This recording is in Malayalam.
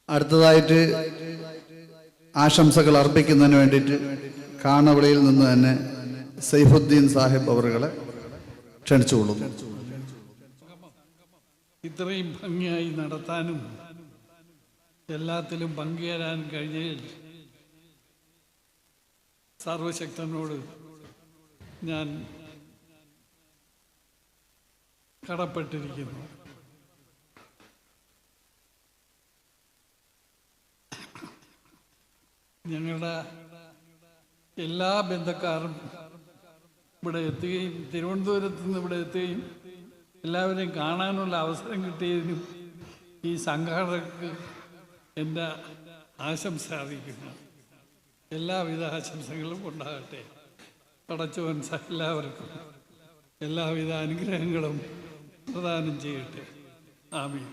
അടുത്തതായിട്ട് ആശംസകൾ അർപ്പിക്കുന്നതിന് വേണ്ടിയിട്ട് കാണവളിയിൽ നിന്ന് തന്നെ സൈഫുദ്ദീൻ സാഹിബ് അവരുകളെ ക്ഷണിച്ചുകൊള്ളുന്നു. ഇത്രയും ഭംഗിയായി നടത്താനും എല്ലാത്തിലും പങ്കുചേരാനും കഴിഞ്ഞതിൽ സർവശക്തനോട് ഞാൻ കടപ്പെട്ടിരിക്കുന്നു. ഞങ്ങളുടെ എല്ലാ ബന്ധക്കാരും ഇവിടെ എത്തുകയും തിരുവനന്തപുരത്ത് നിന്ന് ഇവിടെ എത്തുകയും എല്ലാവരെയും കാണാനുള്ള അവസരം കിട്ടിയതിനും ഈ സംഘാടകർക്ക് എൻ്റെ ആശംസ അറിയിക്കുന്നു. എല്ലാവിധ ആശംസകളും ഉണ്ടാകട്ടെ. പടച്ചവൻ എല്ലാവർക്കും എല്ലാവിധ അനുഗ്രഹങ്ങളും പ്രദാനം ചെയ്യട്ടെ. ആമീൻ.